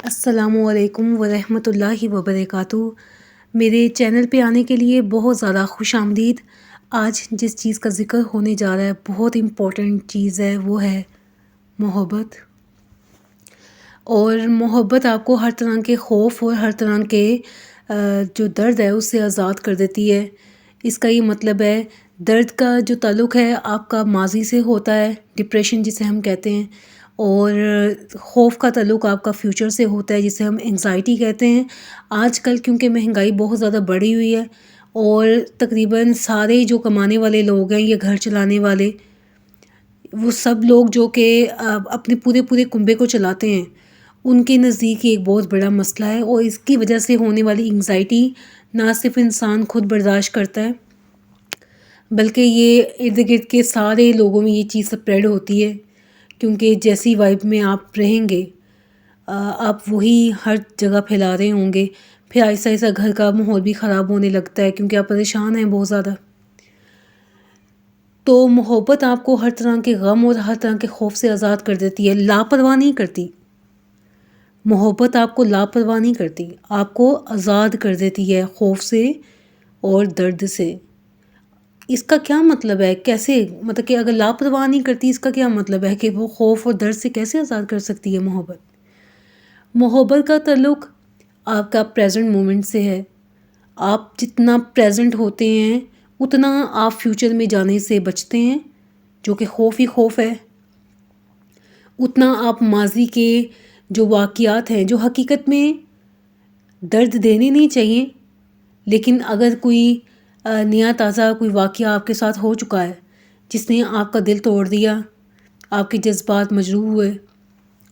السلام علیکم ورحمۃ اللہ وبرکاتہ۔ میرے چینل پہ آنے کے لیے بہت زیادہ خوش آمدید۔ آج جس چیز کا ذکر ہونے جا رہا ہے بہت امپورٹنٹ چیز ہے، وہ ہے محبت۔ اور محبت آپ کو ہر طرح کے خوف اور ہر طرح کے جو درد ہے اس سے آزاد کر دیتی ہے۔ اس کا یہ مطلب ہے درد کا جو تعلق ہے آپ کا ماضی سے ہوتا ہے، ڈپریشن جسے ہم کہتے ہیں، اور خوف کا تعلق آپ کا فیوچر سے ہوتا ہے جسے ہم انگزائٹی کہتے ہیں۔ آج کل کیونکہ مہنگائی بہت زیادہ بڑھی ہوئی ہے اور تقریباً سارے جو کمانے والے لوگ ہیں یا گھر چلانے والے، وہ سب لوگ جو کہ اپنے پورے کنبے کو چلاتے ہیں، ان کے نزدیک یہ ایک بہت بڑا مسئلہ ہے۔ اور اس کی وجہ سے ہونے والی انگزائٹی نہ صرف انسان خود برداشت کرتا ہے بلکہ یہ ارد گرد کے سارے لوگوں میں یہ چیز سپریڈ ہوتی ہے، کیونکہ جیسی وائب میں آپ رہیں گے آپ وہی ہر جگہ پھیلا رہے ہوں گے، پھر آہستہ آہستہ گھر کا ماحول بھی خراب ہونے لگتا ہے کیونکہ آپ پریشان ہیں بہت زیادہ۔ تو محبت آپ کو ہر طرح کے غم اور ہر طرح کے خوف سے آزاد کر دیتی ہے، لاپرواہ نہیں کرتی۔ محبت آپ کو لاپرواہ نہیں کرتی، آپ کو آزاد کر دیتی ہے خوف سے اور درد سے۔ اس کا کیا مطلب ہے؟ کیسے؟ مطلب کہ اگر لاپرواہ نہیں کرتی اس کا کیا مطلب ہے کہ وہ خوف اور درد سے کیسے آزاد کر سکتی ہے محبت؟ محبت کا تعلق آپ کا پریزنٹ مومنٹ سے ہے۔ آپ جتنا پریزنٹ ہوتے ہیں اتنا آپ فیوچر میں جانے سے بچتے ہیں، جو کہ خوف ہی خوف ہے۔ اتنا آپ ماضی کے جو واقعات ہیں جو حقیقت میں درد دینے نہیں چاہیے، لیکن اگر کوئی نیا تازہ کوئی واقعہ آپ کے ساتھ ہو چکا ہے جس نے آپ کا دل توڑ دیا، آپ کے جذبات مجروح ہوئے،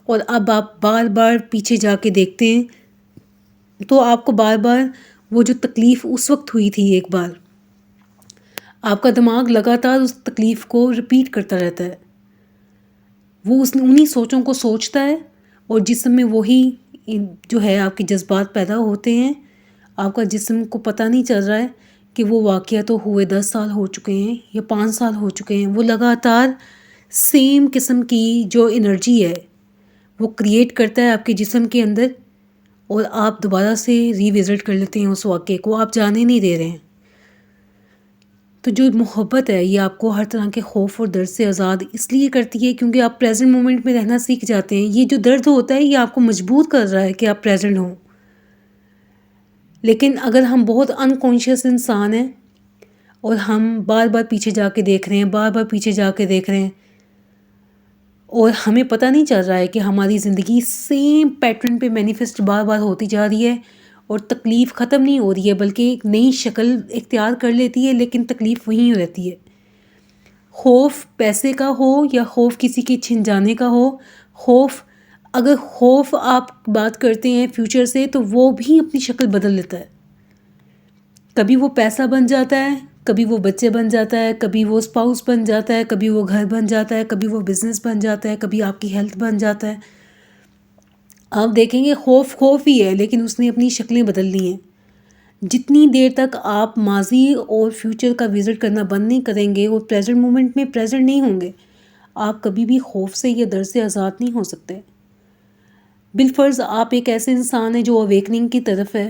اور اب آپ بار بار پیچھے جا کے دیکھتے ہیں تو آپ کو بار بار وہ جو تکلیف اس وقت ہوئی تھی، ایک بار آپ کا دماغ لگاتار اس تکلیف کو رپیٹ کرتا رہتا ہے۔ وہ انہی سوچوں کو سوچتا ہے اور جسم میں وہی جو ہے آپ کے جذبات پیدا ہوتے ہیں۔ آپ کا جسم کو پتہ نہیں چل رہا ہے کہ وہ واقعہ تو ہوئے 10 سال ہو چکے ہیں یا 5 سال ہو چکے ہیں۔ وہ لگاتار سیم قسم کی جو انرجی ہے وہ کریٹ کرتا ہے آپ کے جسم کے اندر، اور آپ دوبارہ سے ری وزٹ کر لیتے ہیں اس واقعے کو، آپ جانے نہیں دے رہے ہیں۔ تو جو محبت ہے یہ آپ کو ہر طرح کے خوف اور درد سے آزاد اس لیے کرتی ہے کیونکہ آپ پریزنٹ مومنٹ میں رہنا سیکھ جاتے ہیں۔ یہ جو درد ہوتا ہے یہ آپ کو مجبور کر رہا ہے کہ آپ پریزنٹ ہوں، لیکن اگر ہم بہت انکانشیس انسان ہیں اور ہم بار بار پیچھے جا کے دیکھ رہے ہیں، بار بار پیچھے جا کے دیکھ رہے ہیں، اور ہمیں پتہ نہیں چل رہا ہے کہ ہماری زندگی سیم پیٹرن پہ مینیفیسٹ بار بار ہوتی جا رہی ہے اور تکلیف ختم نہیں ہو رہی ہے بلکہ ایک نئی شکل اختیار کر لیتی ہے، لیکن تکلیف وہیں رہتی ہے۔ خوف پیسے کا ہو یا خوف کسی کے چھن جانے کا ہو، اگر خوف آپ بات کرتے ہیں فیوچر سے تو وہ بھی اپنی شکل بدل لیتا ہے۔ کبھی وہ پیسہ بن جاتا ہے، کبھی وہ بچے بن جاتا ہے، کبھی وہ اسپاؤس بن جاتا ہے، کبھی وہ گھر بن جاتا ہے، کبھی وہ بزنس بن جاتا ہے، کبھی آپ کی ہیلتھ بن جاتا ہے۔ آپ دیکھیں گے خوف خوف ہی ہے لیکن اس نے اپنی شکلیں بدل لی ہیں۔ جتنی دیر تک آپ ماضی اور فیوچر کا وزٹ کرنا بند نہیں کریں گے اور پریزنٹ مومنٹ میں پریزنٹ نہیں ہوں گے، آپ کبھی بھی خوف سے یا درد سے آزاد نہیں ہو سکتے۔ بالفرض آپ ایک ایسے انسان ہیں جو اویکننگ کی طرف ہے،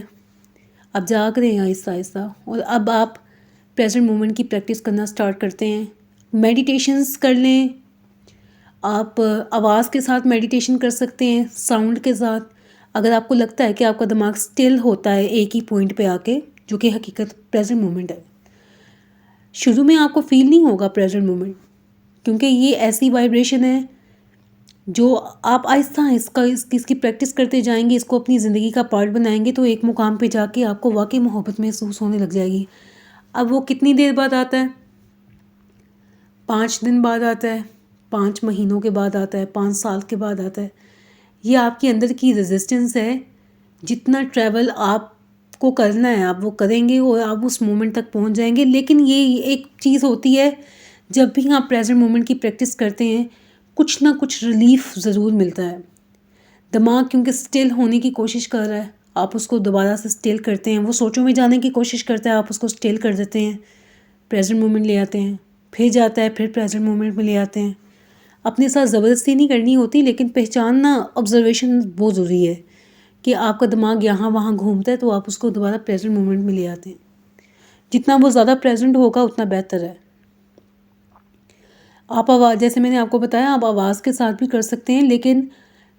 اب جاگ رہے ہیں آہستہ آہستہ، اور اب آپ پریزنٹ مومنٹ کی پریکٹس کرنا سٹارٹ کرتے ہیں۔ میڈیٹیشنز کر لیں، آپ آواز کے ساتھ میڈیٹیشن کر سکتے ہیں، ساؤنڈ کے ساتھ۔ اگر آپ کو لگتا ہے کہ آپ کا دماغ سٹل ہوتا ہے ایک ہی پوائنٹ پہ آ کے، جو کہ حقیقت پریزنٹ مومنٹ ہے، شروع میں آپ کو فیل نہیں ہوگا پریزنٹ مومنٹ، کیونکہ یہ ایسی وائبریشن ہے جو آپ آہستہ آہستہ اس کی پریکٹس کرتے جائیں گے، اس کو اپنی زندگی کا پارٹ بنائیں گے تو ایک مقام پہ جا کے آپ کو واقعی محبت محسوس ہونے لگ جائے گی۔ اب وہ کتنی دیر بعد آتا ہے؟ 5 دن بعد آتا ہے، 5 مہینوں کے بعد آتا ہے، 5 سال کے بعد آتا ہے۔ یہ آپ کے اندر کی ریزسٹنس ہے، جتنا ٹریول آپ کو کرنا ہے آپ وہ کریں گے اور آپ اس مومنٹ تک پہنچ جائیں گے۔ لیکن یہ ایک چیز ہوتی ہے، جب بھی آپ پریزنٹ مومنٹ کی پریکٹس کرتے ہیں کچھ نہ کچھ ریلیف ضرور ملتا ہے۔ دماغ کیونکہ سٹل ہونے کی کوشش کر رہا ہے، آپ اس کو دوبارہ سے سٹل کرتے ہیں، وہ سوچوں میں جانے کی کوشش کرتا ہے، آپ اس کو سٹل کر دیتے ہیں، پریزنٹ مومنٹ لے آتے ہیں، پھر جاتا ہے، پھر پریزنٹ مومنٹ میں لے آتے ہیں۔ اپنے ساتھ زبردستی نہیں کرنی ہوتی، لیکن پہچاننا، آبزرویشن بہت ضروری ہے کہ آپ کا دماغ یہاں وہاں گھومتا ہے تو آپ اس کو دوبارہ پریزنٹ مومنٹ میں لے آتے ہیں. جتنا وہ زیادہ پریزنٹ ہوگا اتنا بہتر ہے. آپ آواز، جیسے میں نے آپ کو بتایا، آپ آواز کے ساتھ بھی کر سکتے ہیں، لیکن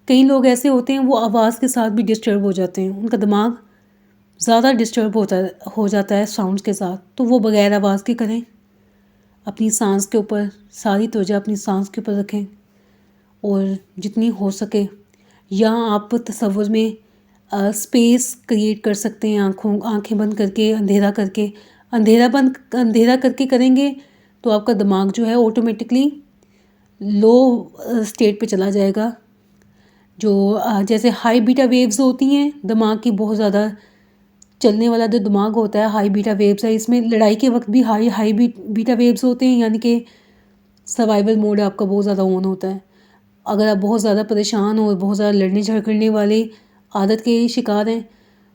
کئی لوگ ایسے ہوتے ہیں وہ آواز کے ساتھ بھی ڈسٹرب ہو جاتے ہیں، ان کا دماغ زیادہ ڈسٹرب ہو جاتا ہے ساؤنڈس کے ساتھ. تو وہ بغیر آواز کے کریں، اپنی سانس کے اوپر ساری توجہ اپنی سانس کے اوپر رکھیں، اور جتنی ہو سکے، یا آپ تصور میں اسپیس کریٹ کر سکتے ہیں، آنکھیں بند کر کے، اندھیرا کر کے کریں گے تو آپ کا دماغ جو ہے آٹومیٹکلی لو اسٹیٹ پہ چلا جائے گا. جو جیسے ہائی بیٹا ویوز ہوتی ہیں دماغ کی، بہت زیادہ چلنے والا جو دماغ ہوتا ہے ہائی بیٹا ویوز ہے. اس میں لڑائی کے وقت بھی ہائی بیٹا ویوز ہوتے ہیں، یعنی کہ سروائیول موڈ آپ کا بہت زیادہ آن ہوتا ہے. اگر آپ بہت زیادہ پریشان ہو، بہت زیادہ لڑنے جھگڑنے والے عادت کے شکار ہیں،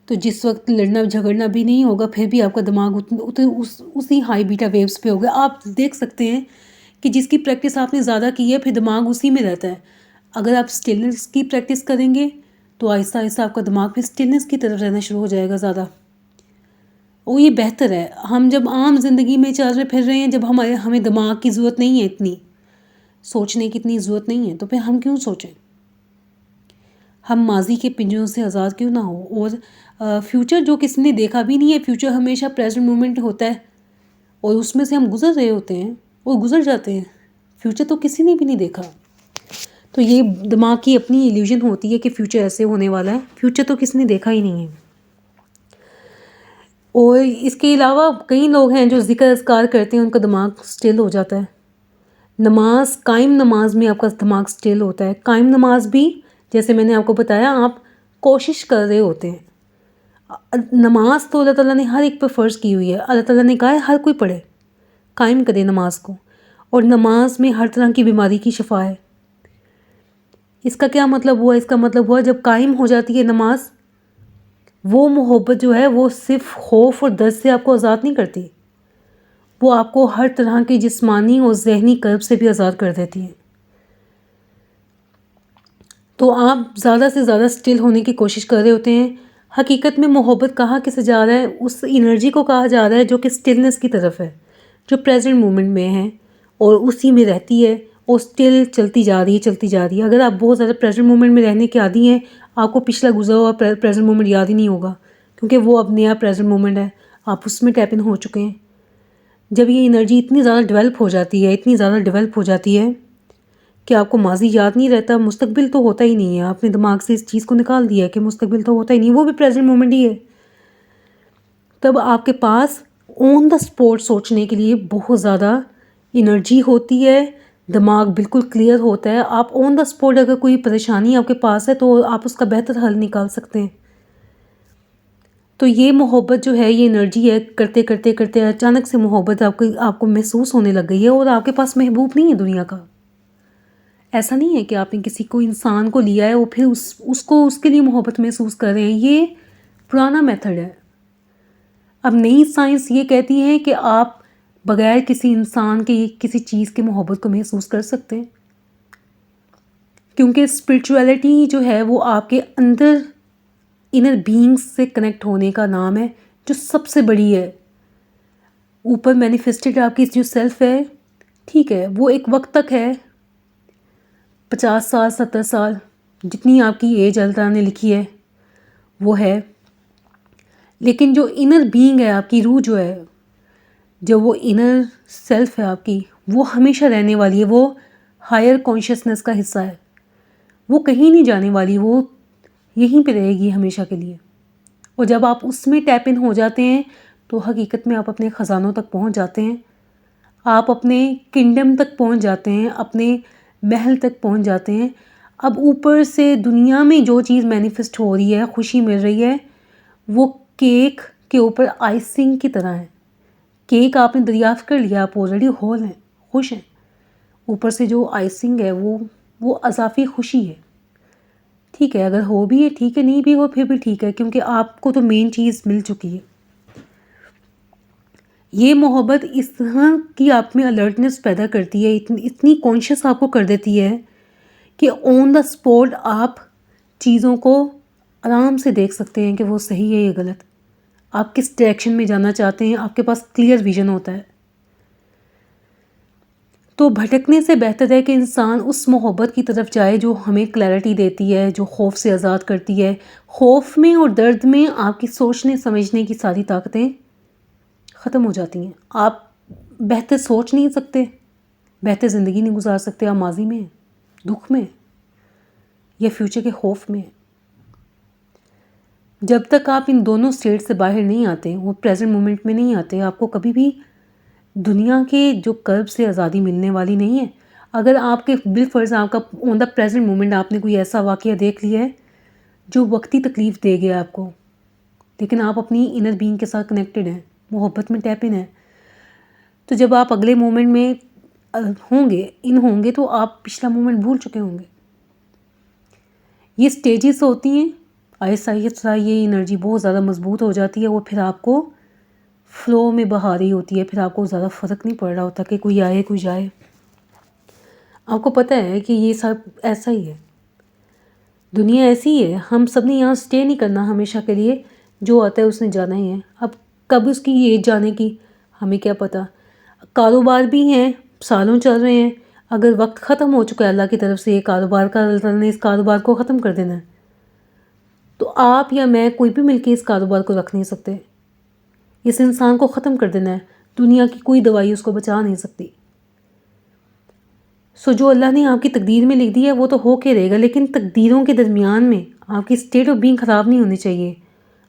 تو جس وقت لڑنا جھگڑنا بھی نہیں ہوگا پھر بھی آپ کا دماغ اسی ہائی بیٹا ویوز پہ ہوگا. آپ دیکھ سکتے ہیں کہ جس کی پریکٹس آپ نے زیادہ کی ہے پھر دماغ اسی میں رہتا ہے. اگر آپ اسٹلنس کی پریکٹس کریں گے تو آہستہ آہستہ آپ کا دماغ پھر اسٹلنس کی طرف رہنا شروع ہو جائے گا زیادہ. اور یہ بہتر ہے. ہم جب عام زندگی میں چل رہے پھر رہے ہیں، جب ہمیں دماغ کی ضرورت نہیں ہے، اتنی سوچنے کی اتنی ضرورت نہیں ہے، تو پھر ہم کیوں سوچیں؟ ہم ماضی کے پنجروں سے آزاد کیوں نہ ہو؟ اور فیوچر جو کسی نے دیکھا بھی نہیں ہے، فیوچر ہمیشہ پریزنٹ مومنٹ ہوتا ہے، اور اس میں سے ہم گزر رہے ہوتے ہیں اور گزر جاتے ہیں. فیوچر تو کسی نے بھی نہیں دیکھا. تو یہ دماغ کی اپنی ایلیوژن ہوتی ہے کہ فیوچر ایسے ہونے والا ہے. فیوچر تو کسی نے دیکھا ہی نہیں ہے. اور اس کے علاوہ کئی لوگ ہیں جو ذکر اذکار کرتے ہیں، ان کا دماغ اسٹل ہو جاتا ہے. قائم نماز میں آپ کا دماغ اسٹل ہوتا ہے. قائم نماز بھی جیسے میں نے آپ کو بتایا، آپ کوشش کر رہے ہوتے ہیں. نماز تو اللہ تعالیٰ نے ہر ایک پہ فرض کی ہوئی ہے. اللہ تعالیٰ نے کہا ہے ہر کوئی پڑھے، قائم کرے نماز کو، اور نماز میں ہر طرح کی بیماری کی شفا ہے. اس کا کیا مطلب ہوا؟ اس کا مطلب ہوا جب قائم ہو جاتی ہے نماز، وہ محبت جو ہے وہ صرف خوف اور درد سے آپ کو آزاد نہیں کرتی، وہ آپ کو ہر طرح کی جسمانی اور ذہنی کرب سے بھی آزاد کر دیتی ہے. تو آپ زیادہ سے زیادہ اسٹل ہونے کی کوشش کر رہے ہوتے ہیں. حقیقت میں محبت کہا کسے جا رہا ہے؟ اس انرجی کو کہا جا رہا ہے جو کہ اسٹلنس کی طرف ہے، جو پریزنٹ مومنٹ میں ہے اور اسی میں رہتی ہے، اور اسٹل چلتی جا رہی ہے. اگر آپ بہت زیادہ پریزنٹ مومنٹ میں رہنے کے عادی ہیں، آپ کو پچھلا گزرا ہوا پریزنٹ مومنٹ یاد ہی نہیں ہوگا، کیونکہ وہ اب نیا پریزنٹ مومنٹ ہے، آپ اس میں ٹیپ ان ہو چکے ہیں. جب یہ انرجی اتنی زیادہ ڈیولپ ہو جاتی ہے کہ آپ کو ماضی یاد نہیں رہتا، مستقبل تو ہوتا ہی نہیں ہے. آپ نے دماغ سے اس چیز کو نکال دیا ہے کہ مستقبل تو ہوتا ہی نہیں، وہ بھی پریزنٹ مومنٹ ہی ہے. تب آپ کے پاس آن دا اسپاٹ سوچنے کے لیے بہت زیادہ انرجی ہوتی ہے، دماغ بالکل کلیئر ہوتا ہے. آپ آن دا اسپاٹ اگر کوئی پریشانی آپ کے پاس ہے تو آپ اس کا بہتر حل نکال سکتے ہیں. تو یہ محبت جو ہے، یہ انرجی ہے، کرتے کرتے کرتے اچانک سے محبت آپ کو محسوس ہونے لگ گئی ہے، اور آپ کے پاس محبوب نہیں ہے دنیا کا. ایسا نہیں ہے کہ آپ نے کسی کو انسان کو لیا ہے اور پھر اس کے لیے محبت محسوس کر رہے ہیں. یہ پرانا میتھڈ ہے. اب نئی سائنس یہ کہتی ہے کہ آپ بغیر کسی انسان کے کسی چیز کی محبت کو محسوس کر سکتے ہیں، کیونکہ اسپرچویلٹی جو ہے وہ آپ کے اندر انر بینگس سے کنیکٹ ہونے کا نام ہے، جو سب سے بڑی ہے. اوپر مینیفیسٹڈ آپ کی جو سیلف ہے، ٹھیک ہے، وہ ایک وقت تک ہے، 50 سال 70 سال جتنی آپ کی ایج اللہ تعالیٰ نے لکھی ہے وہ ہے. لیکن جو انر بینگ ہے، آپ کی روح جو ہے، جو وہ انر سیلف ہے آپ کی، وہ ہمیشہ رہنے والی ہے. وہ ہائر کانشیسنس کا حصہ ہے، وہ کہیں نہیں جانے والی، وہ یہیں پہ رہے گی ہمیشہ کے لیے. اور جب آپ اس میں ٹیپ ان ہو جاتے ہیں تو حقیقت میں آپ اپنے خزانوں تک پہنچ جاتے ہیں، آپ اپنے کنگڈم تک پہنچ جاتے ہیں، اپنے محل تک پہنچ جاتے ہیں. اب اوپر سے دنیا میں جو چیز مینیفیسٹ ہو رہی ہے، خوشی مل رہی ہے، وہ کیک کے اوپر آئسنگ کی طرح ہے. کیک آپ نے دریافت کر لیا، آپ آلریڈی ہول ہیں، خوش ہیں. اوپر سے جو آئسنگ ہے وہ اضافی خوشی ہے. ٹھیک ہے، اگر ہو بھی ہے ٹھیک ہے، نہیں بھی ہو پھر بھی ٹھیک ہے، کیونکہ آپ کو تو مین چیز مل چکی ہے. یہ محبت اس طرح کی آپ میں الرٹنس پیدا کرتی ہے، اتنی کانشیس آپ کو کر دیتی ہے کہ آن دا اسپاٹ آپ چیزوں کو آرام سے دیکھ سکتے ہیں کہ وہ صحیح ہے یا غلط. آپ کس ڈائریکشن میں جانا چاہتے ہیں، آپ کے پاس کلیئر ویژن ہوتا ہے. تو بھٹکنے سے بہتر ہے کہ انسان اس محبت کی طرف جائے جو ہمیں کلیئرٹی دیتی ہے، جو خوف سے آزاد کرتی ہے. خوف میں اور درد میں آپ کی سوچنے سمجھنے کی ساری طاقتیں ختم ہو جاتی ہیں. آپ بہتر سوچ نہیں سکتے، بہتر زندگی نہیں گزار سکتے. آپ ماضی میں ہیں، دکھ میں یا فیوچر کے خوف میں. جب تک آپ ان دونوں سٹیٹ سے باہر نہیں آتے، وہ پریزنٹ مومنٹ میں نہیں آتے، آپ کو کبھی بھی دنیا کے جو کرب سے آزادی ملنے والی نہیں ہے. اگر آپ کے بالفرض آپ کا آن دا پریزنٹ مومنٹ آپ نے کوئی ایسا واقعہ دیکھ لیا ہے جو وقتی تکلیف دے گیا آپ کو، لیکن آپ اپنی انر بینگ کے ساتھ کنیکٹڈ ہیں، محبت میں ٹیپ ان ہیں، تو جب آپ اگلے مومنٹ میں ہوں گے تو آپ پچھلا مومنٹ بھول چکے ہوں گے. یہ سٹیجز ہوتی ہیں، آہستہ آہستہ یہ انرجی بہت زیادہ مضبوط ہو جاتی ہے. وہ پھر آپ کو فلو میں بہا رہی ہوتی ہے، پھر آپ کو زیادہ فرق نہیں پڑ رہا ہوتا کہ کوئی آئے کوئی جائے. آپ کو پتہ ہے کہ یہ سب ایسا ہی ہے، دنیا ایسی ہی ہے. ہم سب نے یہاں سٹے نہیں کرنا ہمیشہ کے لیے، جو آتا ہے اس نے جانا ہی ہے. اب کب اس کی ایج جانے کی ہمیں کیا پتہ. کاروبار بھی ہیں، سالوں چل رہے ہیں. اگر وقت ختم ہو چکا ہے اللہ کی طرف سے یہ کاروبار کا، اللہ تعالیٰ نے اس کاروبار کو ختم کر دینا ہے، تو آپ یا میں کوئی بھی مل کے اس کاروبار کو رکھ نہیں سکتے. اس انسان کو ختم کر دینا ہے. دنیا کی کوئی دوائی اس کو بچا نہیں سکتی. جو اللہ نے آپ کی تقدیر میں لکھ دی ہے وہ تو ہو کے رہے گا، لیکن تقدیروں کے درمیان میں آپ کی اسٹیٹ آف بینگ خراب نہیں ہونی چاہیے.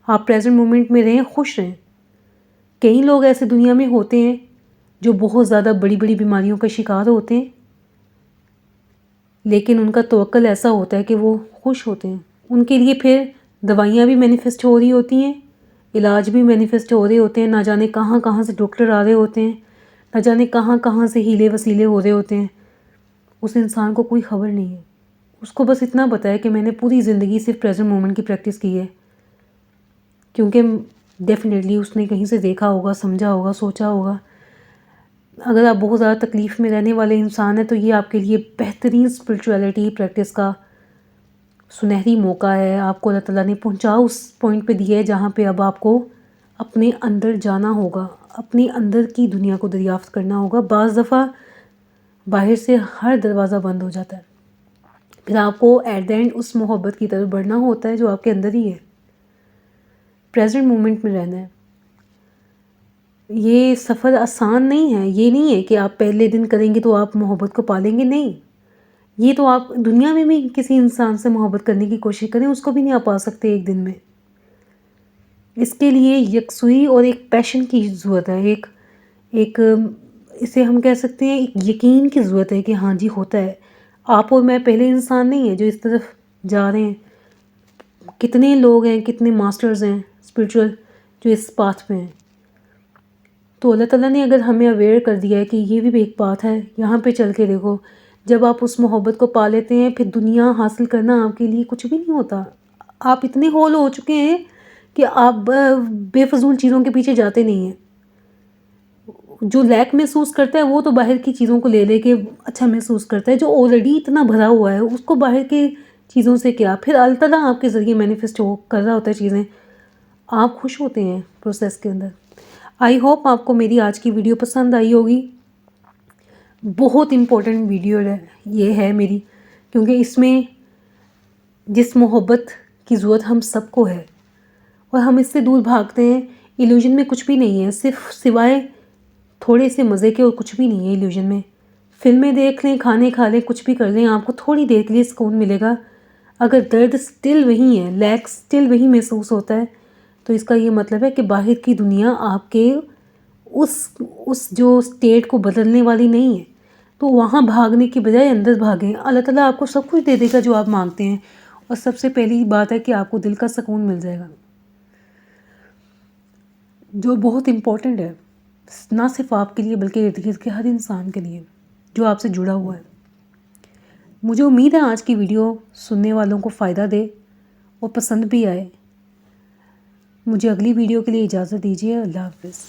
آپ پریزنٹ مومنٹ میں رہیں، خوش رہیں. کئی لوگ ایسے دنیا میں ہوتے ہیں جو بہت زیادہ بڑی بڑی بیماریوں کا شکار ہوتے ہیں، لیکن ان کا توکل ایسا ہوتا ہے کہ وہ خوش ہوتے ہیں. ان کے لیے پھر دوائیاں بھی مینیفیسٹ ہو رہی ہوتی ہیں، علاج بھی مینیفیسٹ ہو رہے ہوتے ہیں. نہ جانے کہاں کہاں سے ڈاکٹر آ رہے ہوتے ہیں، نہ جانے کہاں کہاں سے ہیلے وسیلے ہو رہے ہوتے ہیں. اس انسان کو کوئی خبر نہیں ہے. اس کو بس اتنا پتہ ہے کہ میں نے پوری زندگی صرف پریزنٹ مومنٹ کی پریکٹس کی ہے، کیونکہ ڈیفینیٹلی اس نے کہیں سے دیکھا ہوگا، سمجھا ہوگا، سوچا ہوگا. اگر آپ بہت زیادہ تکلیف میں رہنے والے انسان ہیں تو یہ آپ کے لیے بہترین اسپرچویلٹی پریکٹس کا سنہری موقع ہے. آپ کو اللہ تعالیٰ نے پہنچا اس پوائنٹ پہ دیا ہے جہاں پہ اب آپ کو اپنے اندر جانا ہوگا، اپنے اندر کی دنیا کو دریافت کرنا ہوگا. بعض دفعہ باہر سے ہر دروازہ بند ہو جاتا ہے، پھر آپ کو ایٹ دا اینڈ اس محبت کی طرف بڑھنا ہوتا ہے جو آپ کے اندر ہی ہے. پریزنٹ مومنٹ میں رہنا ہے. یہ سفر آسان نہیں ہے. یہ نہیں ہے کہ آپ پہلے دن کریں گے تو آپ محبت کو پالیں گے، نہیں. یہ تو آپ دنیا میں بھی کسی انسان سے محبت کرنے کی کوشش کریں، اس کو بھی نہیں آپ پا سکتے ایک دن میں. اس کے لیے یکسوئی اور ایک پیشن کی ضرورت ہے، ایک اسے ہم کہہ سکتے ہیں ایک یقین کی ضرورت ہے کہ ہاں جی ہوتا ہے. آپ اور میں پہلے انسان نہیں ہیں جو اس طرف جا رہے ہیں. کتنے لوگ ہیں، کتنے ماسٹرز ہیں اسپرچول جو اس پاتھ پہ ہیں. تو اللہ تعالیٰ نے اگر ہمیں اویئر کر دیا ہے کہ یہ بھی ایک پاتھ ہے، یہاں پہ چل کے دیکھو. جب آپ اس محبت کو پا لیتے ہیں پھر دنیا حاصل کرنا آپ کے لیے کچھ بھی نہیں ہوتا. آپ اتنے ہول ہو چکے ہیں کہ آپ بے فضول چیزوں کے پیچھے جاتے نہیں ہیں. جو لیک محسوس کرتا ہے وہ تو باہر کی چیزوں کو لے کے اچھا محسوس کرتا ہے. جو آلریڈی اتنا بھرا ہوا ہے اس کو باہر کے چیزوں سے کیا. پھر اللہ تعالیٰ آپ کے ذریعے مینیفیسٹ کر رہا ہوتا ہے چیزیں، آپ خوش ہوتے ہیں پروسیس کے اندر. آئی ہوپ آپ کو میری آج کی ویڈیو پسند آئی ہوگی. بہت امپورٹنٹ ویڈیو یہ ہے میری، کیونکہ اس میں جس محبت کی ضرورت ہم سب کو ہے اور ہم اس سے دور بھاگتے ہیں. ایلیوژن میں کچھ بھی نہیں ہے، صرف سوائے تھوڑے سے مزے کے اور کچھ بھی نہیں ہے ایلیوژن میں. فلمیں دیکھ لیں، کھانے کھا لیں، کچھ بھی کر لیں، آپ کو تھوڑی دیر کے لیے سکون ملے گا. اگر درد سٹل وہی ہے، لیک سٹل وہی محسوس ہوتا ہے، تو اس کا یہ مطلب ہے کہ باہر کی دنیا آپ کے اس جو اسٹیٹ کو بدلنے والی نہیں ہے. تو وہاں بھاگنے کی بجائے اندر بھاگیں. اللہ تعالیٰ آپ کو سب کچھ دے دے گا جو آپ مانگتے ہیں. اور سب سے پہلی بات ہے کہ آپ کو دل کا سکون مل جائے گا، جو بہت امپورٹنٹ ہے نہ صرف آپ کے لیے بلکہ ارد گرد کے ہر انسان کے لیے جو آپ سے جڑا ہوا ہے. مجھے امید ہے آج کی ویڈیو سننے والوں کو فائدہ دے اور پسند بھی آئے. مجھے اگلی ویڈیو کے لیے اجازت دیجیے. اللہ حافظ.